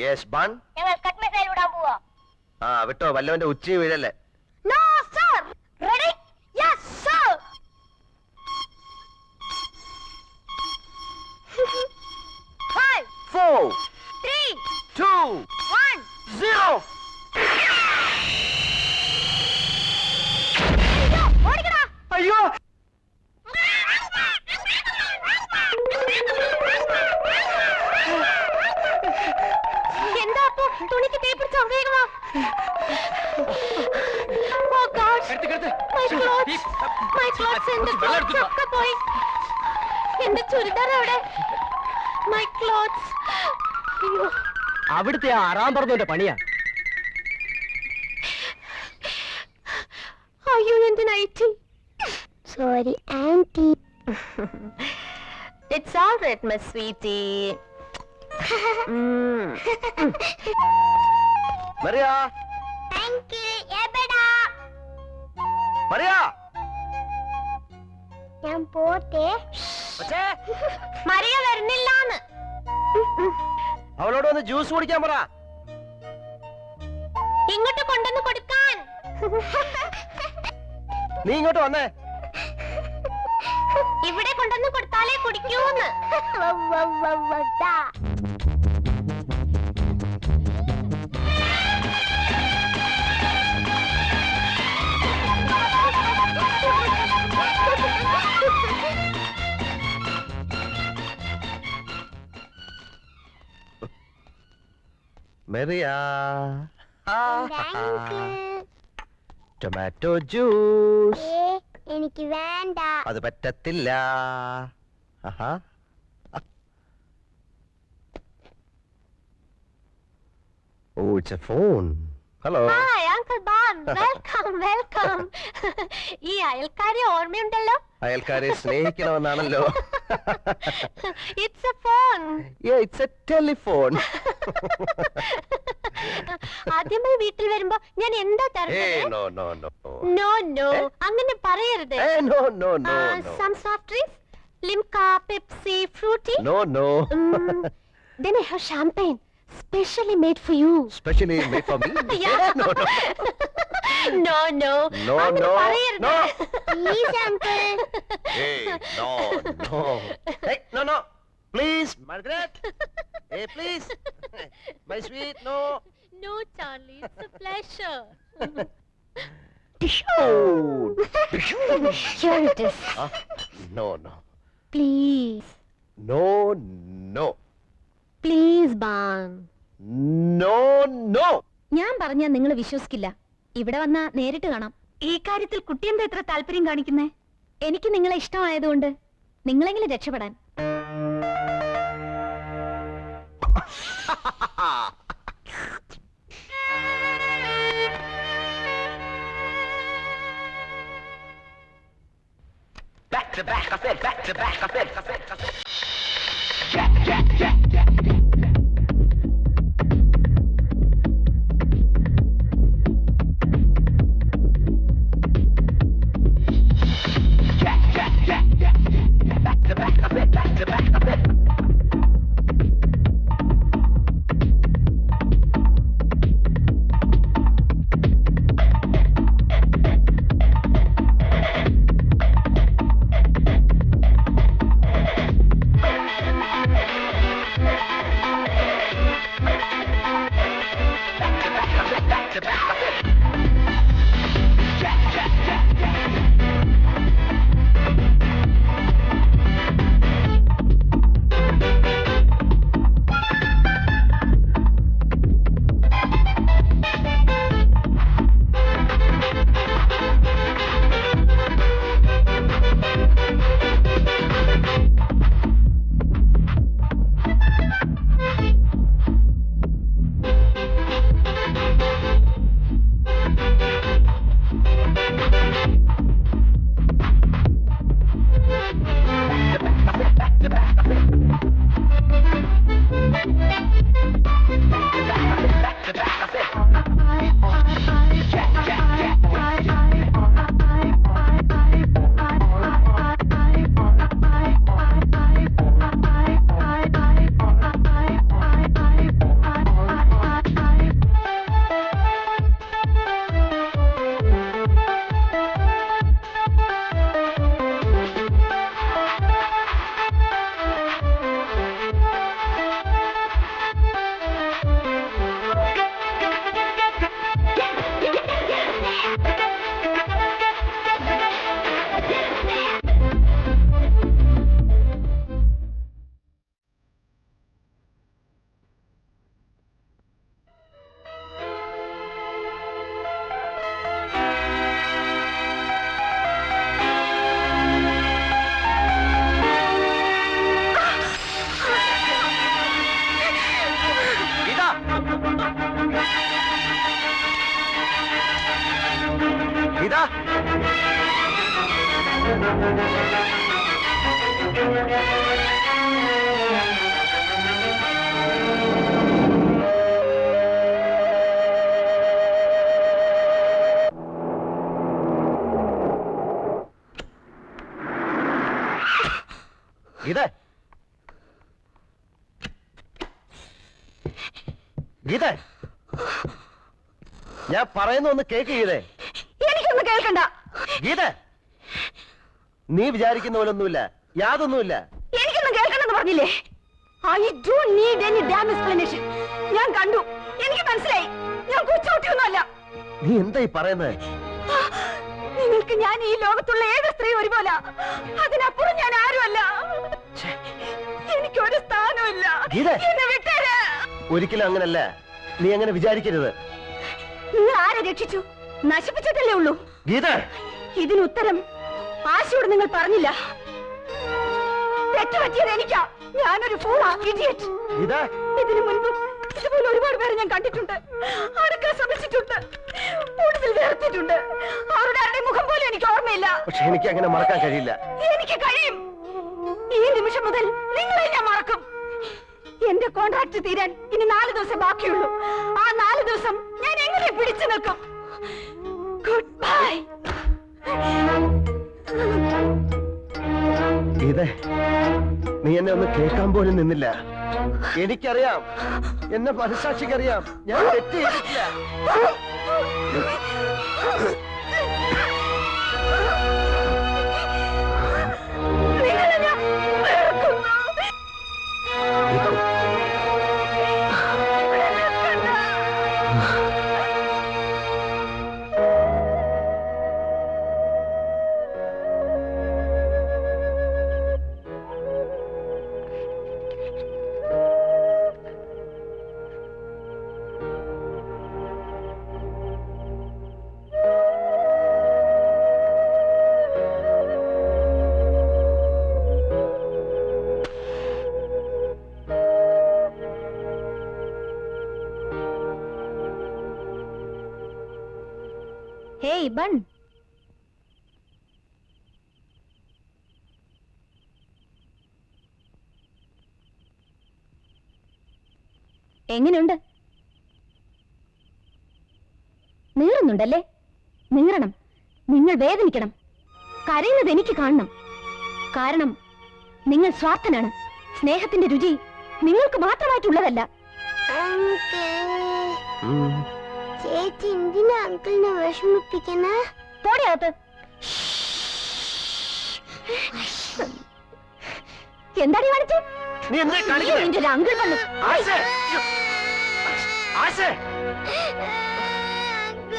Yes ബൺ. ഞങ്ങൾ കട്ട് മിസൈൽ വിടാൻ പോവാ. ആ വിട്ടോ, വല്ലവന്റെ ഉച്ചി വീഴല്ലേ. No sir. Ready? Yes sir. 5 4 3 2 1 0. ഓടിക്കടാ. അയ്യോ എന്താ അപ്പോ തുണിക്ക് തേ പിടിച്ചോ, വേഗം വാ. ഓ ഗോഡ്, മൈ ക്ലോത്ത്സ് ഒക്കെ പോയി. എന്റെ ചുരിദാർ എവിടെ? My clothes. അയ്യോ, അവിടുത്തെ ആറാം പറഞ്ഞതിന്റെ പണിയാ. അയ്യോ എന്റെ nightie. Sorry aunty. It's all right my sweetie. Mariya, uncle എബടാ? മറിയ, ഞാൻ പോട്ടെ. മറിയ വരുന്നില്ലാന്ന്. അവളോട് വന്ന് ജ്യൂസ് കുടിക്കാൻ പറ. ഇങ്ങോട്ട് കൊണ്ടുവന്ന് കൊടുക്കാൻ. നീ ഇങ്ങോട്ട് വന്നേ. ഇവിടെ കൊണ്ടുവന്ന് കൊടുത്താലേ കുടിക്കൂന്ന്. Mariya, tomato juice. എനിക്ക് വേണ്ട. അത് പറ്റത്തില്ല. Oh it's a phone. Hello. Hi uncle ബാൻ. Welcome welcome. ഈ അയൽക്കാരെ ഓർമ്മയുണ്ടല്ലോ? അയൽക്കാരെ സ്നേഹിക്കണമെന്നാണല്ലോ. It's a phone. It's a telephone. ആദ്യമായി വീട്ടിൽ വരുമ്പോ ഞാൻ എന്താ തരുന്നത്? No no no no no, അങ്ങനെ പറയരുത്. No no no some soft drinks, Limca, Pepsi, Frooti. No no. Then I have champagne specially made for you. Specially made for me? Yeah. No no No no. No അങ്ങനെ no പറയരുത്. no. Please uncle. Hey no no. Hey no no. Please Margaret. Hey please. My sweet no. No Charlie, it's a pleasure. Oh. Here it is. No no. Please. No no. Please ban. No no. ഞാൻ പറഞ്ഞാൽ നിങ്ങൾ വിശ്വസിക്കില്ല. ഇവിടെ വന്നാ നേരിട്ട് കാണാം. ഈ കാര്യത്തിൽ കുട്ടി എന്താ ഇത്ര താല്പര്യം കാണിക്കുന്നേ? എനിക്ക് നിങ്ങളെ ഇഷ്ടമായതുകൊണ്ട് നിങ്ങളെങ്കിലും രക്ഷപ്പെടാൻ. Back to back, I said back to back, I said. Geetha, ഞാൻ പറയുന്ന ഒന്ന് കേക്ക് ഗീതേ. എനിക്കൊന്നും കേൾക്കണ്ട. ഗീത, നീ വിചാരിക്കുന്ന പോലെ ഒന്നുമില്ല, യാതൊന്നുമില്ല. എനിക്കൊന്നും കേൾക്കണമെന്ന് പറഞ്ഞില്ലേ? I don't need any damn explanation. ഞാൻ കണ്ടു, എനിക്ക് മനസ്സിലായി. ഞാൻ കൊച്ചുകുട്ടിയൊന്നുമല്ല. നീ എന്തായി പറയുന്നത്? നിങ്ങൾക്ക് ഞാൻ ഈ ലോകത്തുള്ള ഏത് സ്ത്രീ ഒരുപോലെ, അതിനപ്പുറം ഞാൻ ആരുമല്ല. എനിക്കൊരു സ്ഥാനമില്ല. എന്നെ വിട്ടേര്. ഒരിക്കലും അങ്ങനല്ല, നീ അങ്ങനെ വിചാരിക്കരുത്. നിങ്ങൾ ആരെ രക്ഷിച്ചു? നശിപ്പിച്ചിട്ടല്ലേ ഉള്ളൂ. ഗീത, ഇതിന് ഉത്തരം ആശയോട് നിങ്ങൾ പറഞ്ഞില്ല. തെറ്റുപറ്റിയത് എനിക്കാ. ഞാനൊരു ഫൂളാ, ഇഡിയറ്റ്. ഗീത, ഇതിനു മുൻപ് ഇതുപോലെ ഒരുപാട് പേരെ ഞാൻ കണ്ടിട്ടുണ്ട്, അടുക്കാൻ ശ്രമിച്ചിട്ടുണ്ട്, കൂടുതൽ വേർത്തിട്ടുണ്ട്. അവരുടെ ആരുടെ മുഖം പോലും എനിക്ക് ഓർമ്മയില്ല. പക്ഷെ എനിക്ക് അങ്ങനെ മറക്കാൻ കഴിയില്ല. എനിക്ക് കഴിയും. ഈ നിമിഷം മുതൽ നിങ്ങളെ ഞാൻ മറക്കും. എന്റെ കോൺട്രാക്ട് തീരാൻ ഇനി 4 ദിവസം ബാക്കിയുള്ളൂ. ആ 4 ദിവസം ഞാൻ എങ്ങനെ പിടിച്ചു നിൽക്കും? Good bye. ഗീതേ, നീ എന്നെ ഒന്ന് കേൾക്കാൻ പോലും നിന്നില്ല. എനിക്കറിയാം, എന്നെ മനസ്സാക്ഷിക്കറിയാം, ഞാൻ തെറ്റ് ചെയ്തിട്ടില്ല. നിങ്ങളെ ഞാൻ വെറുക്കുന്നു. ഇവിടെ നിൽക്കണ്ട. ഹേയ് ബൺ, എങ്ങനെയുണ്ട്? നീറുന്നുണ്ടല്ലേ? നീറണം. നിങ്ങൾ വേദനിക്കണം. കരയുന്നത് എനിക്ക് കാണണം. കാരണം നിങ്ങൾ സ്വാർത്ഥനാണ്. സ്നേഹത്തിന്റെ രുചി നിങ്ങൾക്ക് മാത്രമായിട്ടുള്ളതല്ല. ചേച്ചി എന്തിനാ അങ്കിളിനെ വിഷമിപ്പിക്കുന്നേ? പോടിയകത്ത്. എന്താണ് കാണിച്ചേ? നീ എന്താ കാണിക്കുന്നേ? നിന്റെ ഒരു അങ്കിൾ വന്നു. ആശേ, ആശേ. അങ്കിൾ